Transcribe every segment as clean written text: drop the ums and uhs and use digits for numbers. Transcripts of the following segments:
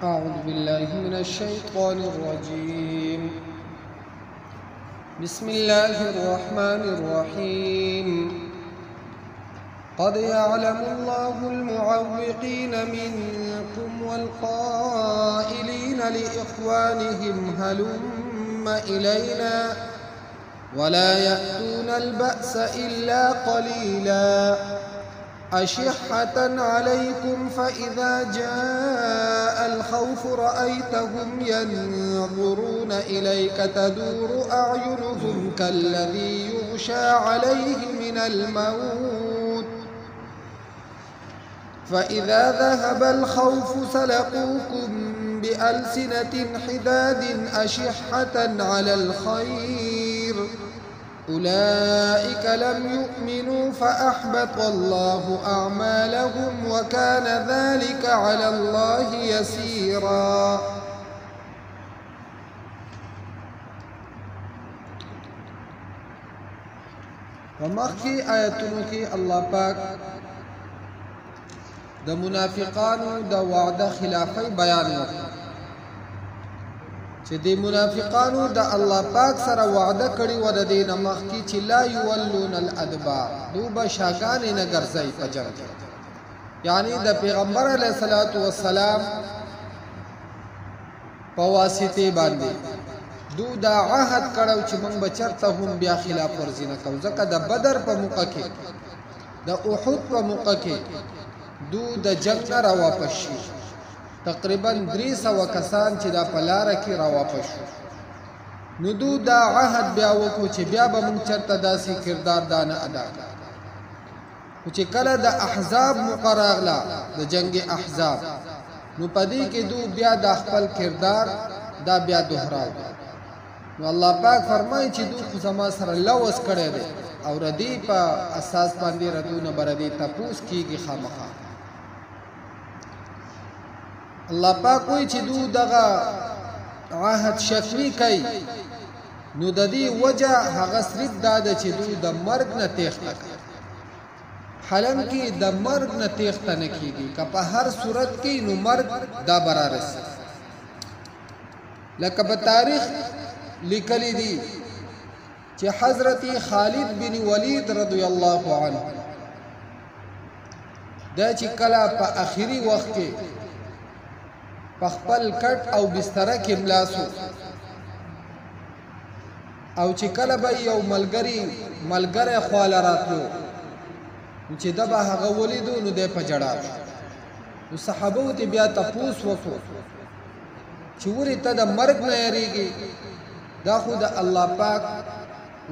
أعوذ بالله من الشيطان الرجيم. بسم الله الرحمن الرحيم. قد يعلم الله المعوقين منكم والقائلين لإخوانهم هلم إلينا ولا يأتون البأس إلا قليلا أشحة عليكم فإذا جاء الخوف رأيتهم ينظرون إليك تدور أعينهم كالذي يغشى عليه من الموت فإذا ذهب الخوف سلقوكم بألسنة حداد أشحة على الخير أولئك لم يؤمنوا فأحبط الله أعمالهم وكان ذلك على الله يسيرا. ومخي آياتونو کی الله پاک د منافقانو د وعده خلافی بیان وکړ چې د منافقانو د الله پاک سره وعده کړی و د دین مخکې چې لا یولون الادبار دو به شاګانې نه ګرځي په جنګ یعنی د پیغمبر علیه الصلاۃ والسلام په واسطه باندې دو دا عهد کړو چې موږ به چرته هم بیا خلاف ورزي نه کوو ځکه د بدر په موقع کې د احد په موقع کې دو د جنگ نه را واپس شي تقریبا 300 کسان چې دا پلاره کې را واپس شو نو دو دا عهد بیا وکړو چې بیا به موږ چرته داسې کردار دانه ادا کړو چې کله د احزاب مقرغلا د جنگ احزاب نو پدې کې دو بیا د خپل کردار دا بیا دوهراو نو الله پاک فرمایي چې دو خو زما سره لوس کړی دی او ردی په اساس باندې ردونه بردی تپوس کیږي خامخا الله پاک وی چې دو دغه عهد شکنی کوي نو د دې وجه هغه صرف دا ده چې دو د مرګ نه تېښته کوي حالانکه د مرګ نه تېښته نه کیږي که په هر صورت کې نو مرګ دا برارسي لکه په تاریخ لیکلی دي چې حضرت خالد بن ولید رضی الله عنه دا چې کله په آخري وخت کې په خپل کټ او بستره کې ملاسو او چې کله به یو ملګری خواله راتلو چې دا به هغه ولیدو نو دی په جړا نو صحابو ته بیا تپوس وکړو چې ولې ته د مرګ نه یریږي دا خو د الله پاک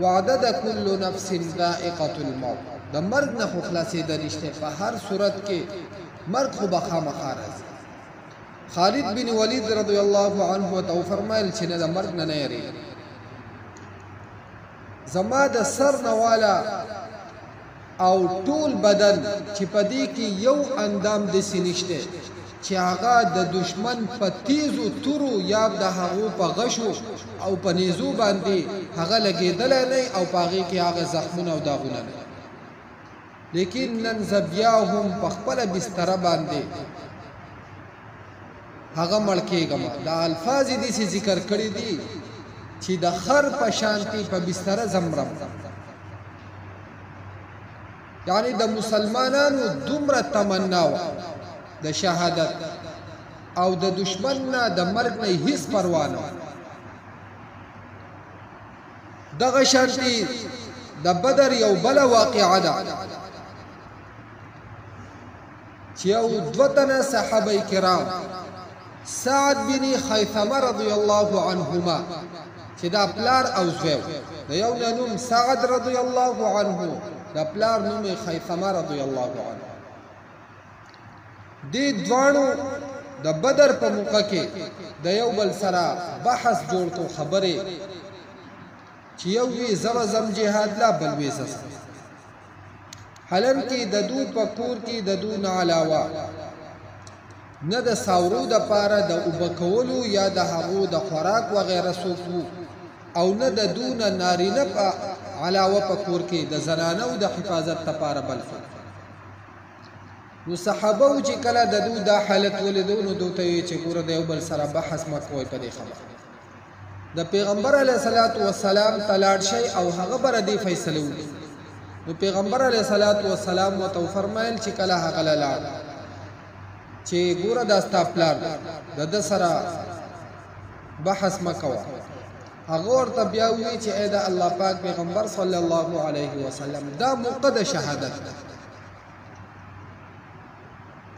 وعده د کل نفس ذائقة الموت د مرګ نه خو خلاصېدل نشته په هر صورت کې مرګ خو به خامخا راځي خالد بن ولید رضی الله عنه تو فرمایل چې نه د مرګ نه یریږي زما د سر نواله او ټول بدن چې پدې کې یو اندام د سینشته چې هغه د دشمن په تیزو تورو یا د هغو په غشو او په نيزو باندې هغه لګیدل نه او پاغي کې هغه زخمونه او داغونه نه لیکن نن زبیاهم په خپل بستر باندې هغه ملکېګم دا الفاظ دې سي ذکر کړی دي چې د خر په شانتي په بستر زمرم یعنی د مسلمانانو دومره تمنا و د شهادت او د دشمن نه د مرګ نه هیڅ پروا نه دغه شانتي د بدر یو بل واقعه ده چې یو دوه تنه صحابه کرام سعد بن خیثمه رضی الله عنهما چې دا پلار او زوی د یو نوم سعد رضی الله عنه دا پلار نوم خیثمه رضی الله عنه دې دوانو د بدر په موقع کې د یو بل سره بحث جوړ کو خبره چې یو وی زم جهاد لا بل وی سس حالانکه د دو په کور کې د دو نه علاوه نه د ساورو د پاره د وبکولو یا د هغو د خوراک و غیره سوفو او نه د دون نارینه په علاوه په کور کې د زنانو د حفاظت لپاره بل نو صحابه چې کله د دوی دا حالت ولیدو نو دوی ته چې ګوره د یو بل سره بحث مه کوئ په دې خبره د پیغمبر علیه الصلاۃ والسلام تلاړ شي او هغه بر دې فیصله وکړي نو پیغمبر علیه الصلاۃ والسلام وته فرمایل چې کله هغه لاړ چې ګوره دا ستا پلار د سره بحث مه کوه هغه ورته بیا وایي چې ای د الله پاک پیغمبر صلی الله علیه وسلم دا موقع د شهادت ده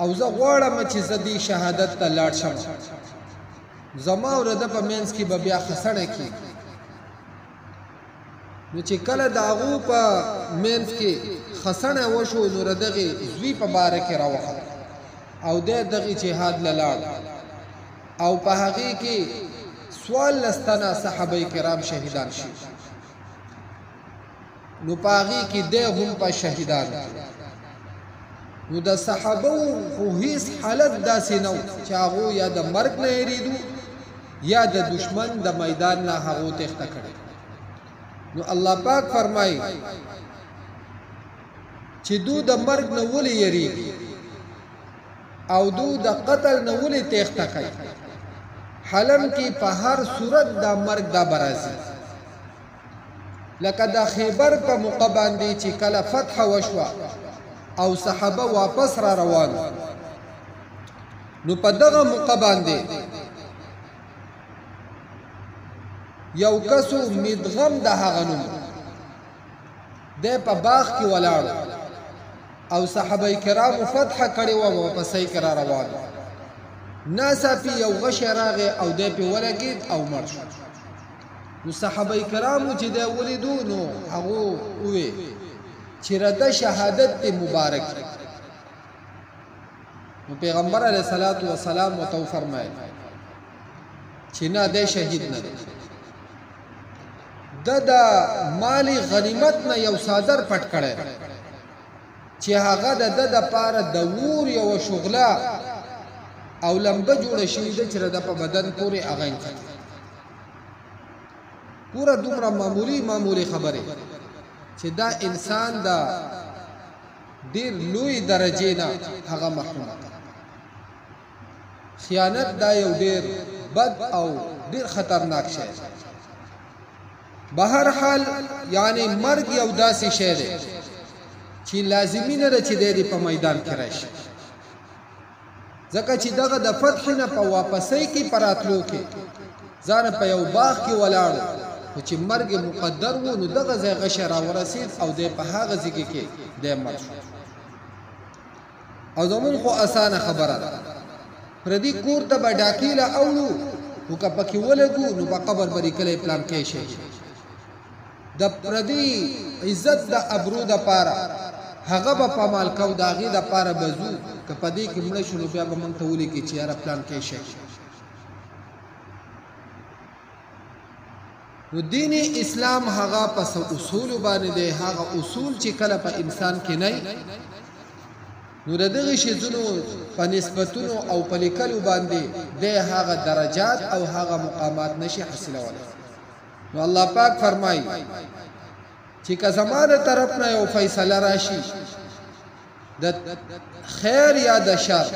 او زه غواړم چې زه دې شهادت ته لاړ شم زما او د په منځ کې به بیا خسنه کېږي نو چې کله د هغو په منځ کې خسنه وشو نو د دغې زوی په باره کې راوخت او دی دغې جهاد له لاړ او په هغې کې څوارلس تنه صحابه کرام شهیدان شي نو په هغې کې دی هم په شهیدان نو د صحابه خو هیڅ حالت داسې نه و چې هغو یا د مرګ نه هېرېدو یا د دشمن د میدان نه هغو تېښته کړې نو الله پاک فرمایي چې دو د مرګ نه ولې یېرېږي او دو د قتل نه ولې تېښته کوي حالم کې په هر صورت دا مرګ دا برازي لکه د خیبر په موقع باندې چې کله فتح وشوه او صحابه واپس را روان نو په دغه موقع باندې یو کسو مدغم د هغه نوم دی په باغ کې ولاړ او صحابه کرامو فتح کړې وه واپسۍ کې را روان ناڅاپي یو غشی راغی او دی پې ولګېد او مړ شو نو صحابه کرامو چې دی ولیدو نو هغو ووې چې رده شهادت دی مبارک نو پیغمبر علیه الصلاۃ والسلام ورته وفرمایل چې نه دی شهید نه دی د مال غنیمت نه یو صادر پټ کړی چې هغه د دپاره د اور یوه شغله او لمبه جوړه شوې ده چې د په بدن پورې هغه نښتې پوره دومره معمولي خبرې چې دا انسان د ډېر لوی درجې نه هغه محرومه کړه خیانت دا یو ډېر بد او ډېر خطرناک شی دی بهر حال یعنی مرګ یو داسې شی دی چې لازمي نه ده چې دی په میدان کې راشي ځکه چې دغه د فتح نه په واپسۍ کې په راتلو کې ځان په یو باغ کې ولاړو خو چې مرګ مقدر و نو دغه ځای غشی راورسېد او دی په هغه ځای کې دی مړ شو او زمونږ خو اسانه خبره ده پردي کور ته به ډاکیله اوړو خو که پکې ولګو نو په قبر به لیکلی پلان کې شي د پردي عزت د ابرو دپاره هغه به پامال کو د هغې دپاره به ځو که په دې کې مړه شو نو بیا به موږ ته ولیکي چې یاره پلان کې شي نو دین اسلام هغه پس اصول باندې دی هغه اصول چې کله په انسان کې نه نو د دغه شیزونو په نسبتونو او په لیکلو باندې د هغه درجات او هغه مقامات نشي حاصلولی نو الله پاک فرمایي چې که زما د طرف نه یو فیصله راشي د خیر یا د شر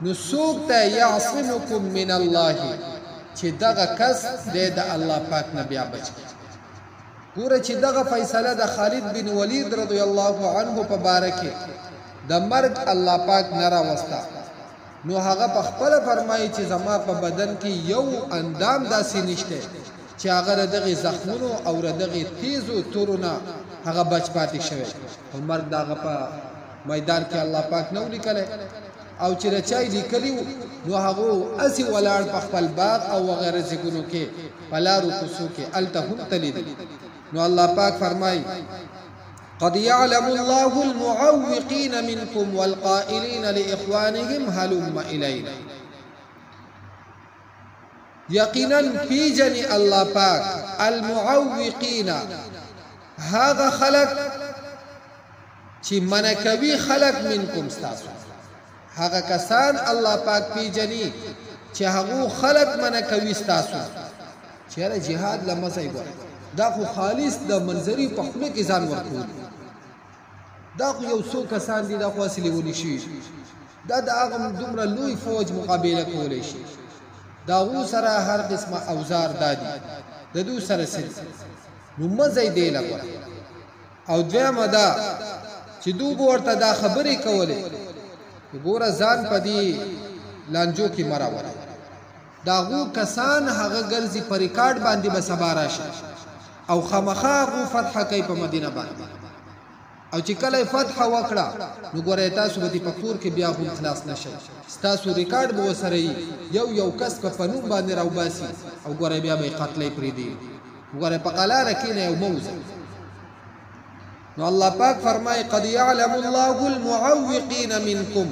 نو څوک ته یعصمکم من الله چې دغه کس دی د الله پاک نه بیا بچ ګوره چې دغه فیصله د خالد بن ولید رضی الله عنه په باره کې د مرګ الله پاک نه راوسته نو هغه په خپله فرمایي چې زما په بدن کې یو اندام داسې نشته چې هغه د دغې زخمونو او د دغې تیزو تورو نه هغه بچ پاتې شوی خو مرګ د هغه په میدان کې الله پاک نه و لیکلی او چې د چا یې لیکلي نو هغو هسې ولاړ په خپل باغ او وغیره ځایونو کې په لارو کوڅو کې هلته هم تلیدل نو الله پاک فرمایي قد يعلم الله المعوقين منكم والقائلين لإخوانهم هلم إلينا یقینا پیجن الله پاک المعوقین هغه خلق چې منکوي خلق منکم ستاسو هغه کسان الله پاک پیجنی چې هغه خلق منکوي ستاسو چیرې جهاد لمزای ګور دا خو خالص د منظری په خپل کې ځان ورکول دا خو یو څو کسان دي دا خو اصلي ونی شي دا د هغه دومره لوی فوج مقابله کولی شي دا غو سره هر قسمه اوزار دادي د دو سره سي نو مزه دی لګور او دویمه دا چې دو ورته دا خبرې کولې ګوره ځان په دې لانجو کې مراوره دا غو کسان هغه ګرځي په ریکارډ باندې به سبا راشي او خامخا غو فتح کوي په مدینه باندې او چې کله فتح وکړه نو ګوره تاسو به په کور کې بیا هم خلاص نشئ تاسو ریکارډ به وسره یو کس په فنون باندې راوباسي او ګوره بیا به قتلې پرې دی ګوره په قلاره کې نه یو موزه نو الله پاک فرمای قد يعلم الله المعوقين منكم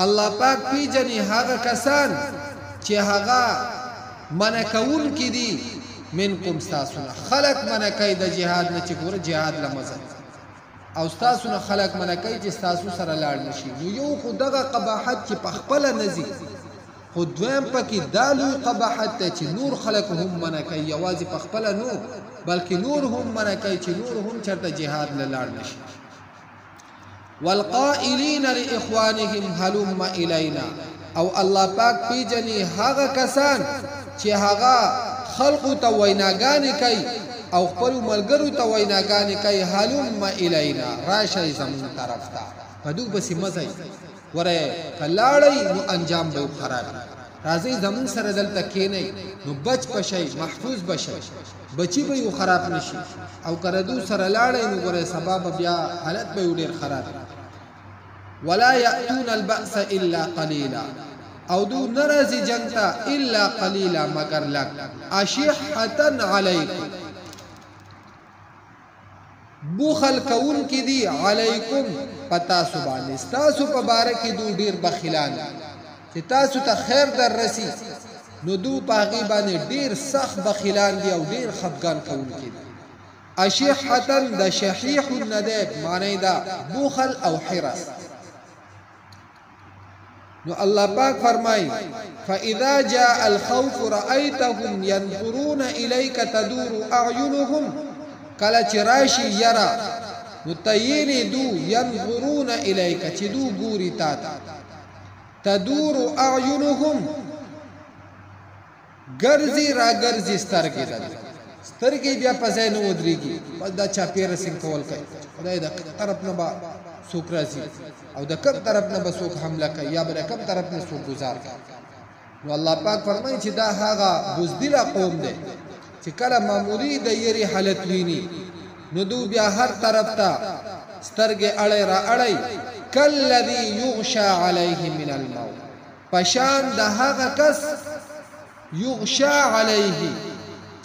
الله پاک پیجنې هغه کسان چې هغه منکون کې دي منکم تاسو خلق منکای د جهاد نه چې ګوره جهاد لمزه او تاسو نه خلق منکای چې تاسو سره لاړ نشي نو یو خدغه قباحت چې پخپل نزي خود دویم پکې دالو قباحت ته چې نور خلق هم منکای یوازې پخپل نو بلکې نور هم منکای چې نور هم چرته جهاد لاړ نشي والقائلین لاخوانهم هلم الینا او الله پاک پیجنې هغه کسان چې هغه خلق ته ویناګانې کوي او خپل ملګرو ته ویناګانې کوي هلم الینا راشي زمون طرف ته پدو بس مزه وره کلاړی نو انجام به خراب راځي زمون سره دلته کېنی نو بچ پشي محفوظ بشي بچي به خراب نشي او کردو سره لاړی نو ګوره سبب بیا حالت به ډیر خراب ولا ياتون البأس الا قليلا او دو نرازي جنگتا الا قليلا مگر لگ اشحتن علیکم بخل کون کی دی علیکم پتا سبحان استاسو پبارکی دو ډیر بخیلان چې تاسو ته خیر در رسی نو دو پاغي باندې ډیر سخت بخیلان دی او ډیر خفقان کون کی دی اشحتن د شحیح الندب معنی دا بخل او حرس نو الله پاک فرمای فاذا جاء الخوف رايتهم ينظرون اليك تدور اعينهم کله چې راشي یرا متین دو ينظرون اليك چې دو ګوري تا تدور اعينهم ګرځي را ګرځي سترګې ده سترګې بیا پځای نه ودرېږي بس دا چا پیر سین کول کوي خدای دا طرف نه با سوک راځي او د کم طرف نه به سوک حمله کوي یا به کم طرف نه سوک گزار کوي نو الله پاک فرمایي چې دا هغه بزدل قوم دی چې کله معمولی د یری حالت ویني نو دو بیا هر طرف ته سترګې اړې را اړې کلذي یغشى علیه من الموت پشان د هغه کس یغشى علیه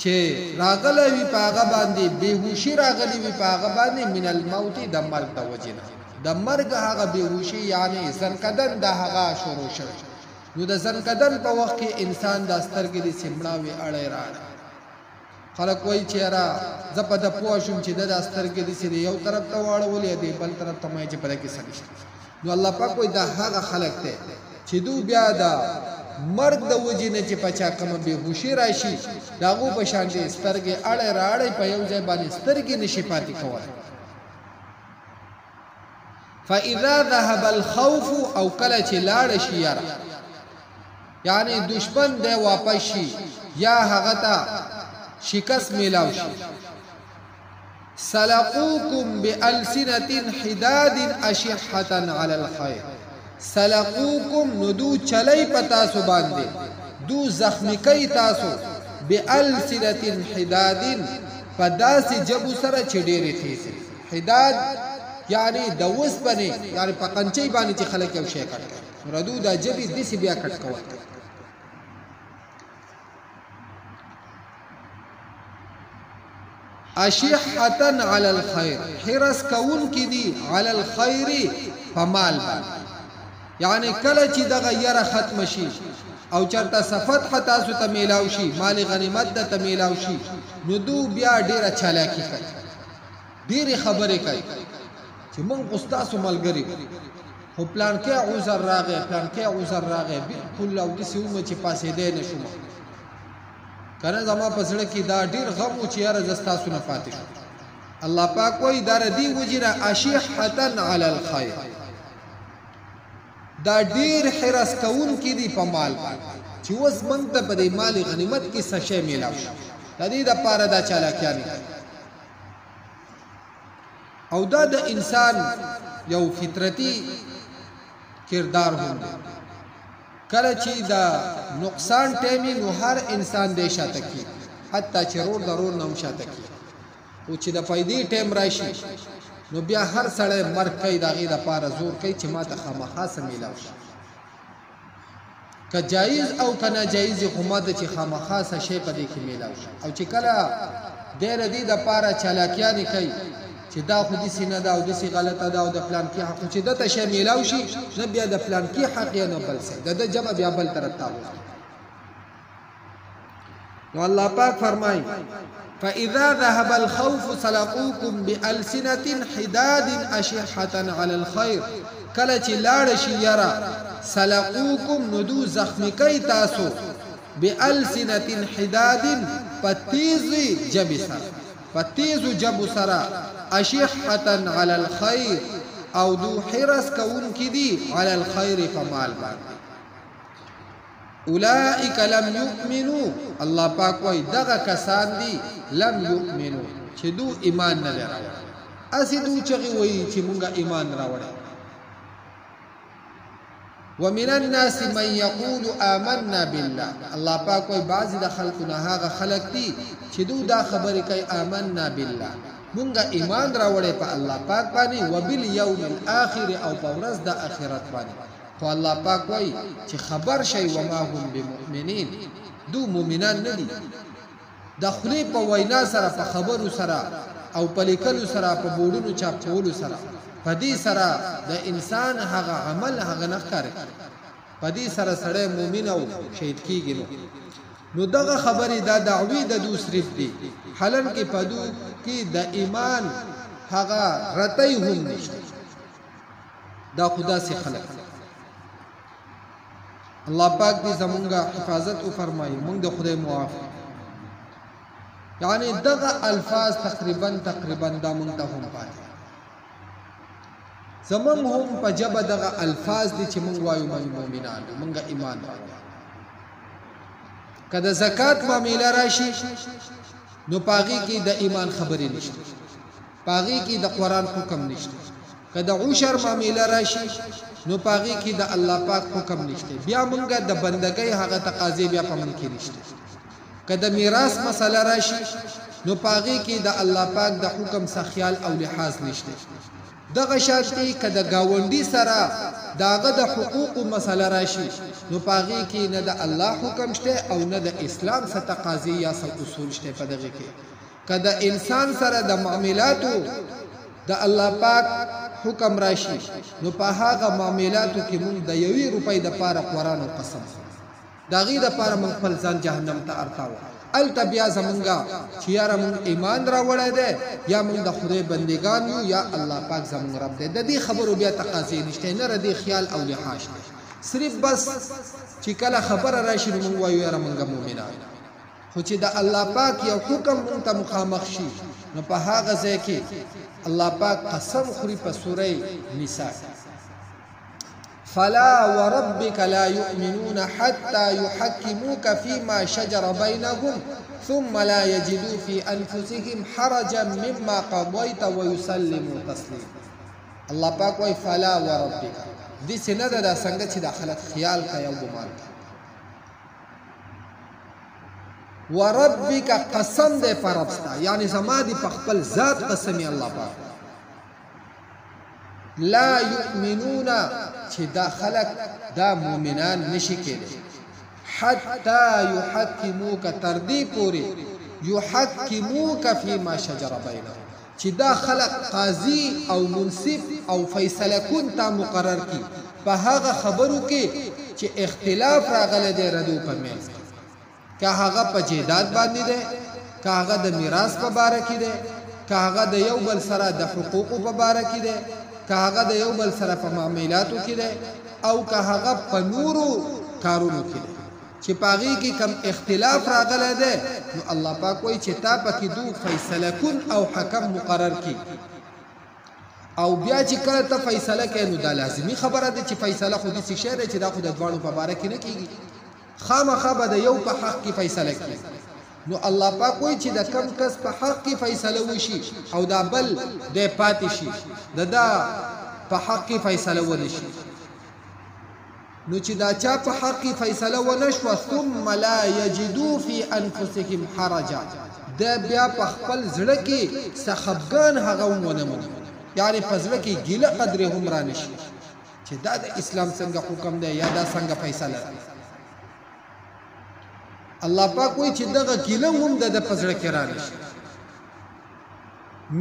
چې راغلی وي په هغه باندې بېهوشي راغلی وي په هغه باندې من الموت د مرګ د وجې نه د مرګ هغه بېهوشي یعنې زنکدن د هغه شروع شوی نو د زنکدن په وخت کې انسان د سترګې دې سمړاوي اړې راړه خلک وایي چې یاره زه په ده پوه شوم چې د سترګې داسې د یو طرف ته واړولې دی بل طرف ته مایي چې په ده کې څه نشته نو الله پاک وایي دا هغه خلک دی چې دو بیا د مرګ د وجې نه چې په چا کومه بېهوشي راشي د هغو په شان دې سترګې اړې راړې په یو ځای باندې سترګې نشي پاتې کولی فاذا ذهب الخوف او کله چې لاړ شي یاره یعنی دشمن دی واپس شي یا هغه ته شکست میلاو شي سلقوکم بألسنة حداد اشحة على الخير سلقوکم ندو چلی پتاسو باندې دو زخمی کئی تاسو بألسنة حداد پداسی جبو سره چډيري تیزی حداد یعنی د وسپنه یعنی په قنچي باندې چې خلک یو شی کټ ردو دا جبي دسی بیا کټ کوي اشحتن علی الخير حرس کون کی دی علی الخير فمال یعنی کله چې دغه یره ختم شي او چرته صفت حتا سو ته میلاو شي مال غنیمت ته میلاو شي نو دو بیا ډیره چالاکی کوي ډیره خبره کوي چې مونږ استاد ملګری خو پلان کې عذر راغی بالکل او دسی ومه چې پاسې دی نشم کنه زما پسړه کې دا ډیر غم او چې یاره زستا سونه پاتې شو الله پاک وای دا ردی وجرا اشیحتن علی الخیر دا ډیر حرس کون کی دی په مال چې وس مونږ ته په دې مال غنیمت کې څه شی میلاو شي د دې د پاره دا چالاکیانی او دا د انسان یو فطرتي کردار هم کله چې دا نقصان ټیمی نو هر انسان دې شاته کی حتی چې ضرور نه شاته کی او چې د فائدې ټیم راشي نو بیا هر سړی مرګ کوي د هغې دپاره زور کوي چې ما ته خامخا څه میلاو شي که جایز او که ناجایز خو ما ته چې خامخا څه شی په دې کې میلاو شي او چې کله دی د دې دپاره چالاکیانې کوي چې دا خو داسې نه ده او داسې غلطه ده او د فلانکي حق چې ده ته شی میلاو شي نه بیا د فلانکي حق یې نه بل څه د ده جمع بیا بل طرف ته نو الله پاک فرمایي فإذا ذهب الخوف سلقوكم بألسنة حداد أشحة على الخير کله چې لاړ شي یاره سلقوكم ندو زخمی کوي تاسو بألسنة حداد پتیز جب سره پتیز جب سره أشحة على الخير او دو حرس کون کی دی على الخير فمال باندې اولئک لم یؤمنوا الله پاک وای دغه کسان دي لم یؤمنوا چې دو ایمان نه لري اسی دو چغي وای چې مونږه ایمان راوړل ومن الناس من يقول آمنا بالله الله پاک وای بعضی د خلقونه هغه خلق دي چې دو دا خبرې کوي آمنا بالله مونږه ایمان راوړې په الله پاک باندې وبالیوم الاخر او په ورځ د آخرت باندې خو الله پاک وای چې خبر شي وما هم بمؤمنین دو مؤمنان نه دي د خلی په وینا سره په خبرو سره او په لیکلو سره په بورډونو چاپولو سره په دې سره د انسان هغه عمل هغه نه ښکاري په دې سره سره مؤمن او شهید کیږي نو دغه خبرې دا دعوی د دو صرف دي حالن کې په دو کې د ایمان هغه رتای هم نشته دا خدا سي خلق الله پاک دې زمونږه حفاظت او فرمایي مونږ د خدای موافق یعنی دغه الفاظ تقریبا دا مونږ ته هم پاتې زمونږ هم په جبه دغه الفاظ دي چې مونږ وایو مؤمنان مونږه ایمان راوړو کله زکات معاملې راشي نو پاغي کې د ایمان خبرې نشته پاغي کې د قران حکم نشته کله عشر معاملې راشي نو پاغي کې د الله پاک حکم نشته بیا مونږه د بندګۍ هغه تقاضې بیا په من کې نشته کله میراث مسله راشي نو پاغي کې د الله پاک د حکم څخه خیال او لحاظ نشته دغه شرطي کله گاونډي سره داغه د حقوق مسله راشي نو پاغي کې نه د الله حکم شته او نه د اسلام څخه تقاضې یا څه اصول شته په دغه کې کله انسان سره د معاملاتو د الله پاک حکم راشي نو په هغه معاملاتو کې مونږ د 1 روپۍ د پاره قران او قسم دا غي د پاره مونږ خپل ځان جهنم ته ارتاو الته بیا زمونږه چې یاره مونږ ایمان راوړی دی یا مونږ د خدای بندگان یو یا الله پاک زمونږ رب دی د دې خبرو بیا تقاضې نشته نه ردی خیال او لحاظ صرف بس چې کله خبره راشي نو مونږ وایو یاره مونږ مؤمنان خو چې د الله پاک یو حکم مونږ ته مخامخ شي نو په هغه ځای کې الله پاک قسم خوري په سوره نساء فلا وربك لا يؤمنون حتى يحكموك فيما شجر بينهم ثم لا يجدوا في أنفسهم حرجا مما قضيت ويسلموا تسليما الله پاک وای فلا وربك دې سند دا څنګه چې داخله خیال کا یو ګمان وربك قسم دې پربستا یعنی زما دې په خپل ذات قسم الله پاک لا يؤمنون چې دا خلق دا مؤمنان نشي کېدي حتى يحكموك تردي پوری يحكموك فيما شجر بينهم چې دا خلق قاضي او منصف او فیصله کون تا مقرر کی په هغه خبرو کې چې اختلاف راغله دی ردو په میز که هغه په جیداد باندې ده که هغه د میراث په باره کې ده که هغه د یو بل سره د حقوقو په باره کې ده که هغه د یو بل سره په معاملاتو کې ده او که هغه په نورو کارونو کې ده چې پاغي کې کم اختلاف راغلی دی نو الله پاک وایي چې تا پکې دو فیصله کن او حکم مقرر کی او بیا چې کله ته فیصله کوي نو دا لازمي خبره ده چې فیصله خو دې شی دی چې دا خو د دواړو په باره کې نه کیږي خامخا به د یو په حق کې فیصله کوي نو الله پاک وایي چې د کم کس په حق کې فیصله وشي او دا بل د پاتې شي دا په حق کې فیصله ونه شي نو چې دا چا په حق کې فیصله ونه شوه ثم لا یجدوا فی انفسهم حرجا دا بیا په خپل زړه کې څه خفګان هغه ونه مني یعنی په زړه کې ګیله قدرې هم را نشي چې دا د اسلام څنګه حکم دی یا دا څنګه فیصله ده الله پاک وایي چې دغه ګیله هم د په زړه کې را نشي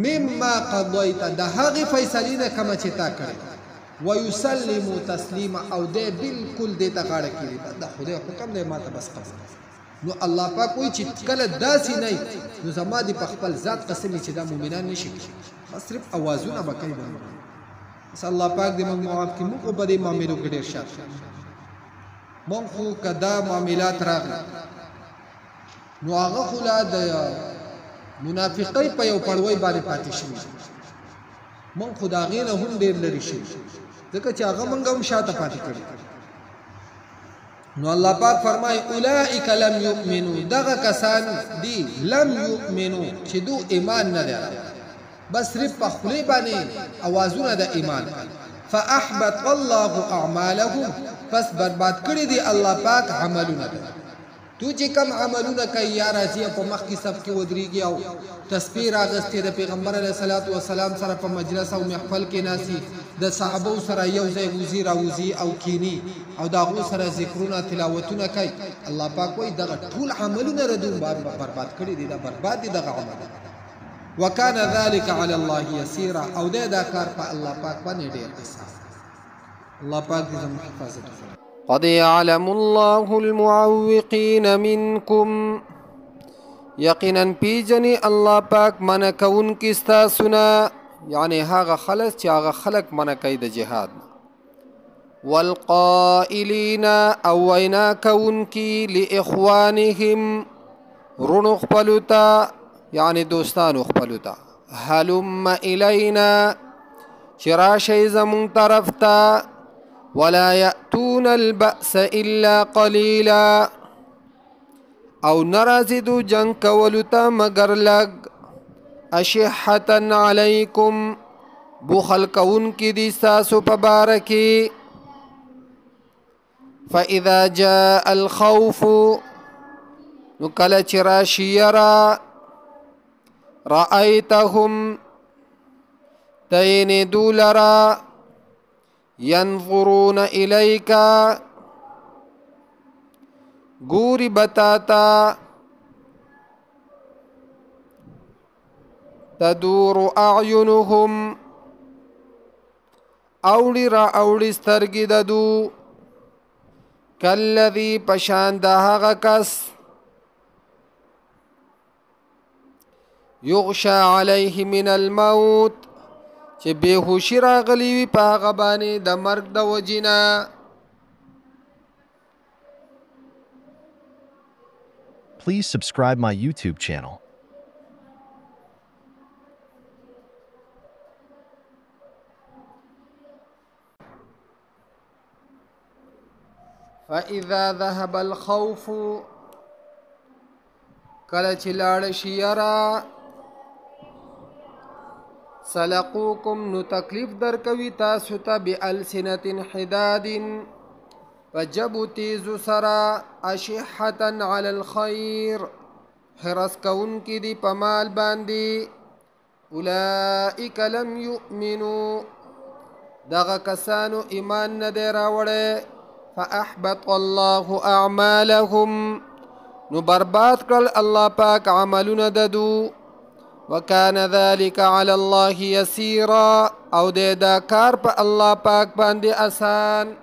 مما قضیت د هغې فیصلې نه کومه چې تا کړې ويسلموا تسلیما او دې بالکل دې ته غاړه کړي دا خدای حکم دی ماته بس قبول نو الله پاک وایي چې کله داسې نه نو زما دې په خپل ذات قسم چې دا مؤمنان نشي بس صرف اوازونه به کوي بس الله پاک دې موږ معاف کړي موږ په دې معاملو کې ډېر شاته موږ خو که دا معاملات راغلي نو هغه خو لا د منافقۍ په یو پړوی باندې پاتې شوي موږ خو د هغې نه هم ډېر لرې شوي ځکه چې هغه موږ هم شاته پاتې کړي نو الله پاک فرمایي اولئک لم یؤمنوا دغه کسان دي لم یؤمنوا چې دو ایمان نه لري بس صرف په خولې باندې اوازونه د ایمان فاحبط الله اعمالهم پس برباد کړي دي الله پاک عملونه تو چې کم عملونه کوي یا راځي په مخ کې صف کې ودرېږي او تسبیح راغستې د پیغمبر علیه الصلاۃ والسلام سره په مجلس او محفل کې ناسي د صحابو سره یو ځای وزي راوزي او کینی او د هغو سره ذکرونه تلاوتونه کوي الله پاک وایي دغه ټول عملونه ردون برباد کړي دي دا برباد دي دغه عمل وکان ذلک علی الله یسیرا او دا کار په الله پاک باندې ډېر اساس الله پاک دې زموږ حفاظت وکړي قد يعلم الله المعوقين منكم یقینا پیجنی الله پاک منع کون کی استاسنا یعنی هغه خلص چې هغه خلق منع کوي د جهاد والقائلین او وینا کون کی لاخوانهم رونو خپلوتا یعنی دوستانو خپلوتا هلم الینا شراشی زمون طرف تا ولا يأتون البأس إلا قليلا او نرازدو جنگ کولتا مگر لگ اشحة علیکم بخل کون کی دی ساسو پبارکی فإذا جاء الخوف نکل چراشی یرا رأیتهم تین دولرا ينظرون إليك گوری بتاتا تدور أعينهم اوڑی را اوڑی سترگی ددو کالذی پشان دهغا کس یغشا علیه من الموت چې بهوشي راغلی وي په هغه باندې د مرګ د وجینا Please subscribe my YouTube channel. فإذا ذهب الخوف کله چې لاړ شي یرا سلقوکم نو تکلیف در کوي تاسو ته بألسنة حداد فجبو تیزو سرا اشحة علی الخیر حرس کون کی دی پمال باندی اولئک لم یؤمنو دغه کسانو ایمان ندی راوڑے فاحبط الله اعمالهم نو برباد کړل الله پاک عملونه ددو وكان ذلك على الله يسيرا او دا کار په الله پاک باندې آسان